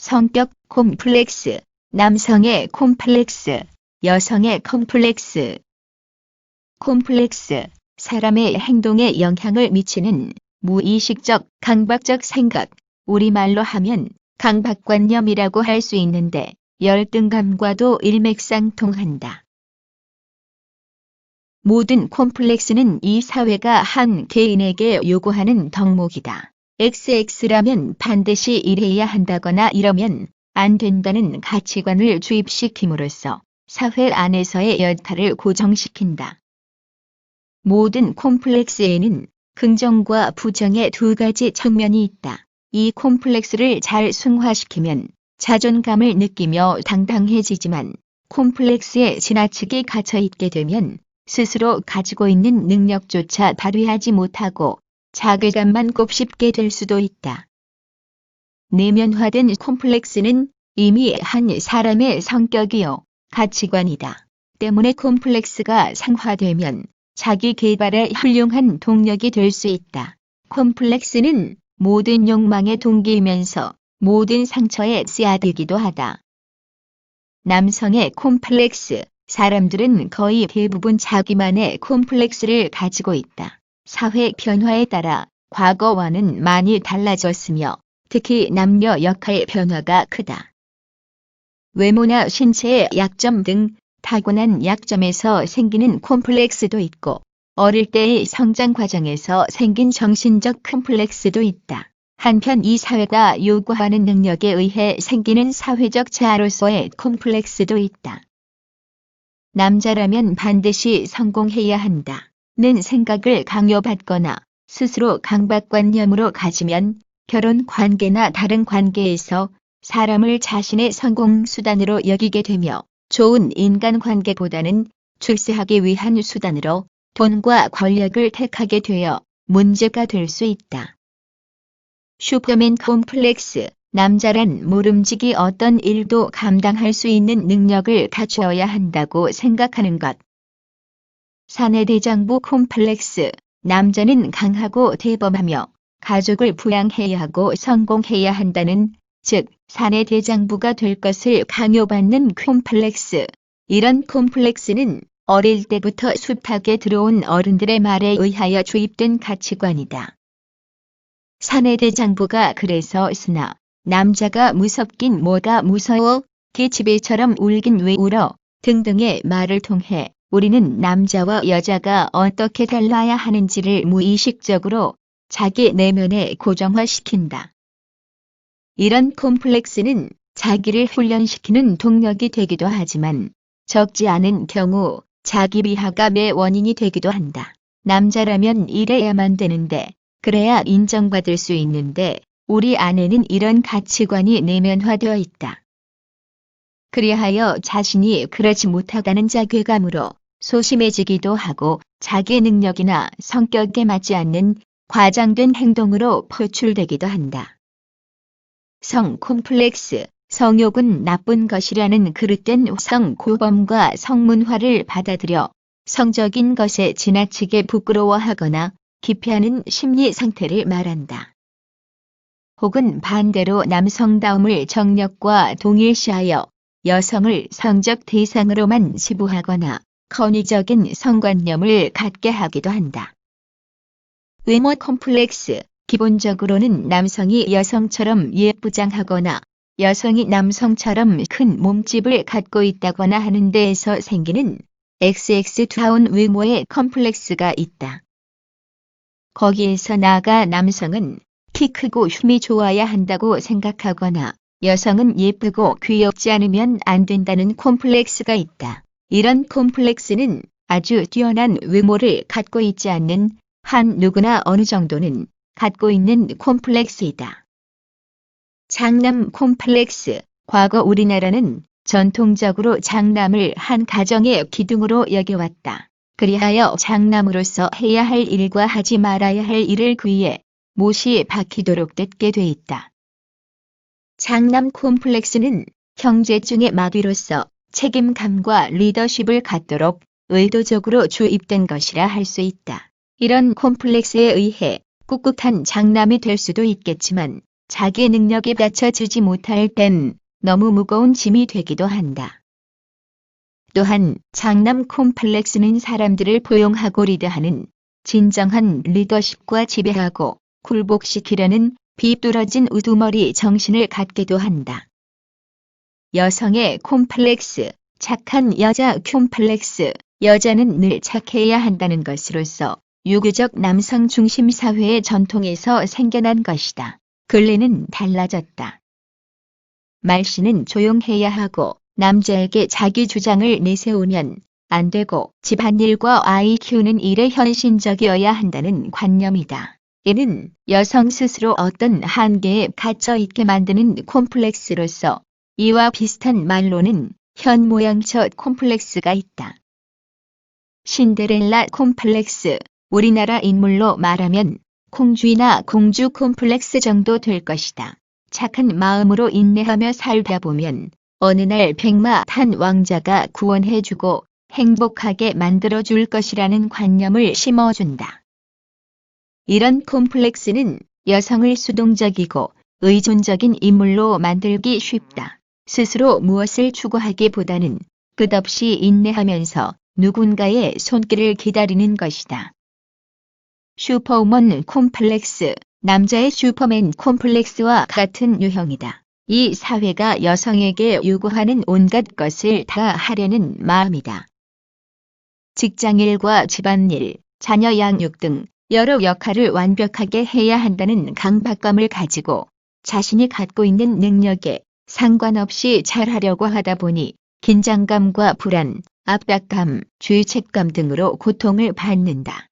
성격 콤플렉스, 남성의 콤플렉스, 여성의 컴플렉스. 콤플렉스, 사람의 행동에 영향을 미치는 무의식적, 강박적 생각, 우리말로 하면 강박관념이라고 할 수 있는데 열등감과도 일맥상통한다. 모든 콤플렉스는 이 사회가 한 개인에게 요구하는 덕목이다. XX라면 반드시 이래야 한다거나 이러면 안 된다는 가치관을 주입시킴으로써 사회 안에서의 여타를 고정시킨다. 모든 콤플렉스에는 긍정과 부정의 두 가지 측면이 있다. 이 콤플렉스를 잘 승화시키면 자존감을 느끼며 당당해지지만 콤플렉스에 지나치게 갇혀있게 되면 스스로 가지고 있는 능력조차 발휘하지 못하고 자괴감만 곱씹게 될 수도 있다. 내면화된 콤플렉스는 이미 한 사람의 성격이요, 가치관이다. 때문에 콤플렉스가 상화되면 자기 개발에 훌륭한 동력이 될 수 있다. 콤플렉스는 모든 욕망의 동기이면서 모든 상처의 씨앗이기도 하다. 남성의 콤플렉스, 사람들은 거의 대부분 자기만의 콤플렉스를 가지고 있다. 사회 변화에 따라 과거와는 많이 달라졌으며 특히 남녀 역할 변화가 크다. 외모나 신체의 약점 등 타고난 약점에서 생기는 콤플렉스도 있고 어릴 때의 성장 과정에서 생긴 정신적 콤플렉스도 있다. 한편 이 사회가 요구하는 능력에 의해 생기는 사회적 자아로서의 콤플렉스도 있다. 남자라면 반드시 성공해야 한다는 생각을 강요받거나 스스로 강박관념으로 가지면 결혼 관계나 다른 관계에서 사람을 자신의 성공 수단으로 여기게 되며 좋은 인간관계보다는 출세하기 위한 수단으로 돈과 권력을 택하게 되어 문제가 될 수 있다. 슈퍼맨 콤플렉스, 남자란 모름지기 어떤 일도 감당할 수 있는 능력을 갖추어야 한다고 생각하는 것. 사내대장부 콤플렉스, 남자는 강하고 대범하며 가족을 부양해야 하고 성공해야 한다는, 즉 사내대장부가 될 것을 강요받는 콤플렉스. 이런 콤플렉스는 어릴 때부터 숱하게 들어온 어른들의 말에 의하여 주입된 가치관이다. 사내대장부가 그래서 쓰나 남자가 무섭긴 뭐가 무서워, 기집애처럼 울긴 왜 울어 등등의 말을 통해 우리는 남자와 여자가 어떻게 달라야 하는지를 무의식적으로 자기 내면에 고정화시킨다. 이런 콤플렉스는 자기를 훈련시키는 동력이 되기도 하지만 적지 않은 경우 자기 비하감의 원인이 되기도 한다. 남자라면 이래야만 되는데, 그래야 인정받을 수 있는데 우리 안에는 이런 가치관이 내면화되어 있다. 그리하여 자신이 그러지 못하다는 자괴감으로 소심해지기도 하고 자기 능력이나 성격에 맞지 않는 과장된 행동으로 표출되기도 한다. 성 콤플렉스, 성욕은 나쁜 것이라는 그릇된 성고범과 성문화를 받아들여 성적인 것에 지나치게 부끄러워하거나 기피하는 심리 상태를 말한다. 혹은 반대로 남성다움을 정력과 동일시하여 여성을 성적 대상으로만 지부하거나 권위적인 성관념을 갖게 하기도 한다. 외모 콤플렉스, 기본적으로는 남성이 여성처럼 예쁘장하거나 여성이 남성처럼 큰 몸집을 갖고 있다거나 하는 데에서 생기는 XX다운 외모의 컴플렉스가 있다. 거기에서 나아가 남성은 키 크고 흉이 좋아야 한다고 생각하거나 여성은 예쁘고 귀엽지 않으면 안 된다는 콤플렉스가 있다. 이런 콤플렉스는 아주 뛰어난 외모를 갖고 있지 않는 한 누구나 어느 정도는 갖고 있는 콤플렉스이다. 장남 콤플렉스, 과거 우리나라는 전통적으로 장남을 한 가정의 기둥으로 여겨왔다. 그리하여 장남으로서 해야 할 일과 하지 말아야 할 일을 귀에 못이 박히도록 듣게 돼 있다. 장남 콤플렉스는 형제중의 마귀로서 책임감과 리더십을 갖도록 의도적으로 주입된 것이라 할 수 있다. 이런 콤플렉스에 의해 꿋꿋한 장남이 될 수도 있겠지만 자기 능력에 받쳐주지 못할 땐 너무 무거운 짐이 되기도 한다. 또한 장남 콤플렉스는 사람들을 포용하고 리드하는 진정한 리더십과 지배하고 굴복시키려는 비뚤어진 우두머리 정신을 갖기도 한다. 여성의 콤플렉스, 착한 여자 콤플렉스, 여자는 늘 착해야 한다는 것으로서 유교적 남성 중심 사회의 전통에서 생겨난 것이다. 근래는 달라졌다. 말씨는 조용해야 하고 남자에게 자기 주장을 내세우면 안 되고 집안일과 아이 키우는 일에 헌신적이어야 한다는 관념이다. 이는 여성 스스로 어떤 한계에 갇혀 있게 만드는 콤플렉스로서 이와 비슷한 말로는 현모양처 콤플렉스가 있다. 신데렐라 콤플렉스, 우리나라 인물로 말하면 공주이나 공주 콤플렉스 정도 될 것이다. 착한 마음으로 인내하며 살다 보면 어느 날 백마 탄 왕자가 구원해주고 행복하게 만들어줄 것이라는 관념을 심어준다. 이런 콤플렉스는 여성을 수동적이고 의존적인 인물로 만들기 쉽다. 스스로 무엇을 추구하기보다는 끝없이 인내하면서 누군가의 손길을 기다리는 것이다. 슈퍼우먼 콤플렉스, 남자의 슈퍼맨 콤플렉스와 같은 유형이다. 이 사회가 여성에게 요구하는 온갖 것을 다 하려는 마음이다. 직장일과 집안일, 자녀 양육 등 여러 역할을 완벽하게 해야 한다는 강박감을 가지고 자신이 갖고 있는 능력에 상관없이 잘하려고 하다 보니 긴장감과 불안, 압박감, 죄책감 등으로 고통을 받는다.